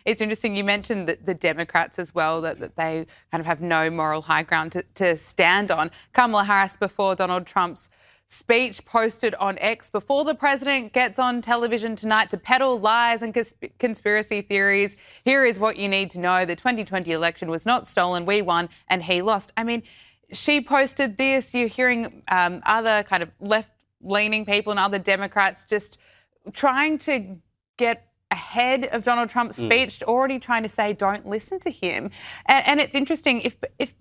it's interesting. You mentioned the Democrats as well, that they kind of have no moral high ground to stand on. Kamala Harris, before Donald Trump's speech, posted on X, before the president gets on television tonight to peddle lies and conspiracy theories, here is what you need to know. The 2020 election was not stolen. We won and he lost. I mean, she posted this. You're hearing other kind of left-leaning people and other Democrats just trying to get ahead of Donald Trump's speech, already trying to say, don't listen to him. And it's interesting, if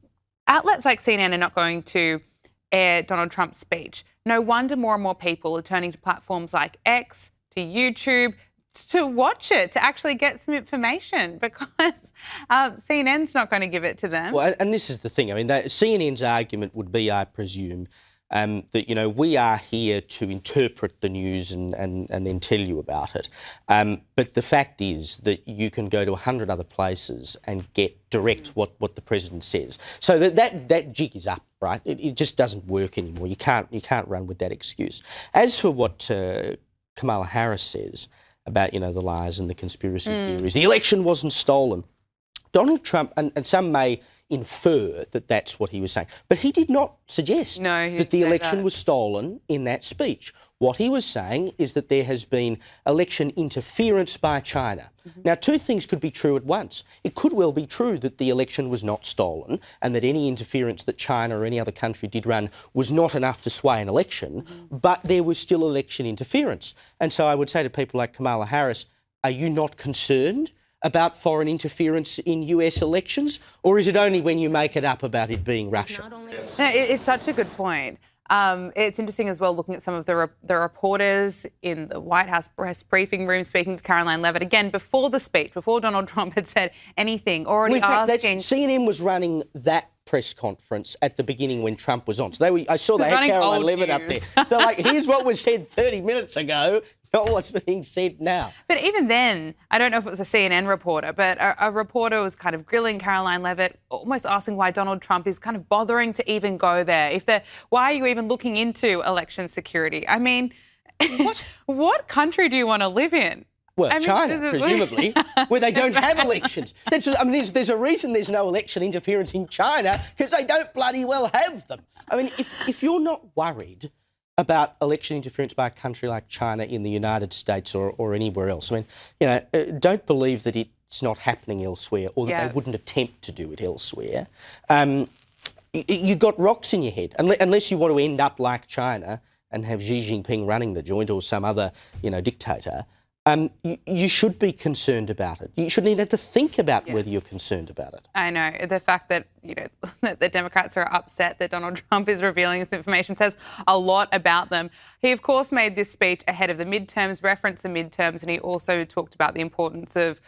outlets like CNN are not going to air Donald Trump's speech, no wonder more and more people are turning to platforms like X, to YouTube, to watch it, to actually get some information, because CNN's not going to give it to them. Well, and this is the thing. I mean, CNN's argument would be, I presume, that, you know, we are here to interpret the news and then tell you about it. But the fact is that you can go to 100 other places and get direct what the president says. So that jig is up, right? It just doesn't work anymore. You can't run with that excuse. As for what Kamala Harris says about, you know, the lies and the conspiracy theories, the election wasn't stolen. Donald Trump, and some may infer that that's what he was saying, but he did not suggest that the election was stolen in that speech. What he was saying is that there has been election interference by China. Now, two things could be true at once. It could well be true that the election was not stolen and that any interference that China or any other country did run was not enough to sway an election, but there was still election interference. And so I would say to people like Kamala Harris, are you not concerned about foreign interference in US elections, or is it only when you make it up about it being Russia? No, it's such a good point. It's interesting as well, looking at some of the reporters in the White House press briefing room speaking to Caroline Leavitt, again, before the speech, before Donald Trump had said anything, already asking... CNN was running that press conference at the beginning when Trump was on. So I saw they had Caroline Leavitt up there. So like, here's what was said 30 minutes ago, not what's being said now. But even then, I don't know if it was a CNN reporter, but a reporter was kind of grilling Caroline Leavitt, almost asking why Donald Trump is kind of bothering to even go there. Why are you even looking into election security? I mean, what country do you want to live in? Well, China, presumably, where they don't have elections. There's a reason there's no election interference in China, because they don't bloody well have them. I mean, if you're not worried about election interference by a country like China in the United States or anywhere else, I mean, you know, don't believe that it's not happening elsewhere, or that they wouldn't attempt to do it elsewhere. You've got rocks in your head, unless you want to end up like China and have Xi Jinping running the joint, or some other, you know, dictator. You should be concerned about it. You shouldn't even have to think about whether you're concerned about it. I know. The fact that, you know, that the Democrats are upset that Donald Trump is revealing this information says a lot about them. He, of course, made this speech ahead of the midterms, referenced the midterms, and he also talked about the importance of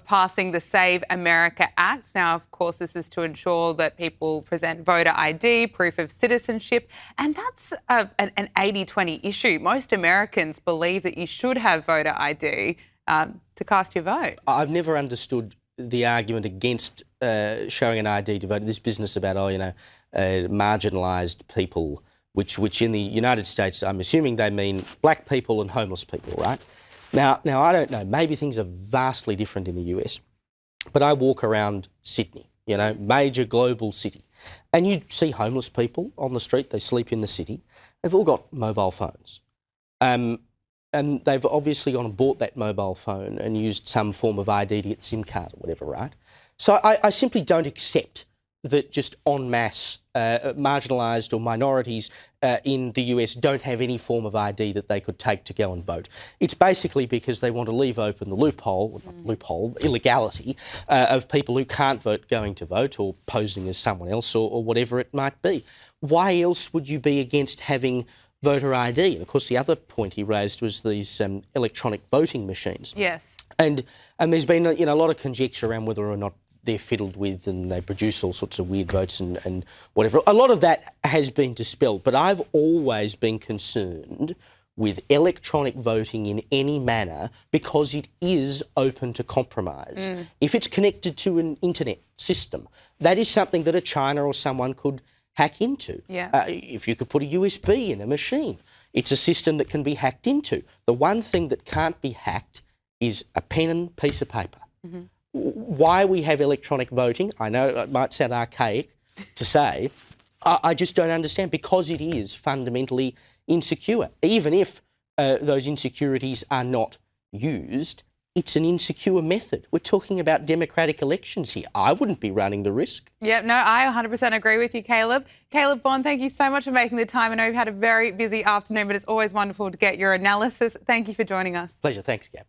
passing the Save America Act. Now, of course, this is to ensure that people present voter ID, proof of citizenship, and that's an 80-20 issue. Most Americans believe that you should have voter ID to cast your vote. I've never understood the argument against showing an ID to vote. This business about, marginalised people, which in the United States, I'm assuming they mean black people and homeless people, right? Now I don't know. Maybe things are vastly different in the US, but I walk around Sydney, you know, major global city, and you see homeless people on the street. They sleep in the city. They've all got mobile phones. And they've obviously gone and bought that mobile phone and used some form of ID to get SIM card or whatever, right? So I simply don't accept that just en masse marginalised or minorities in the US don't have any form of ID that they could take to go and vote. It's basically because they want to leave open the illegality of people who can't vote going to vote, or posing as someone else, or whatever it might be. Why else would you be against having voter ID? And of course, the other point he raised was these electronic voting machines. Yes. And there's been a lot of conjecture around whether or not they're fiddled with and they produce all sorts of weird votes and whatever. A lot of that has been dispelled, but I've always been concerned with electronic voting in any manner because it is open to compromise. If it's connected to an internet system, that is something that a China or someone could hack into. If you could put a USB in a machine, it's a system that can be hacked into. The one thing that can't be hacked is a pen and piece of paper. why we have electronic voting, I know it might sound archaic to say, I just don't understand, because it is fundamentally insecure. Even if those insecurities are not used, it's an insecure method. We're talking about democratic elections here. I wouldn't be running the risk. Yeah, no, I 100% agree with you, Caleb. Caleb Bond, thank you so much for making the time. I know you've had a very busy afternoon, but it's always wonderful to get your analysis. Thank you for joining us. Pleasure. Thanks, Gab.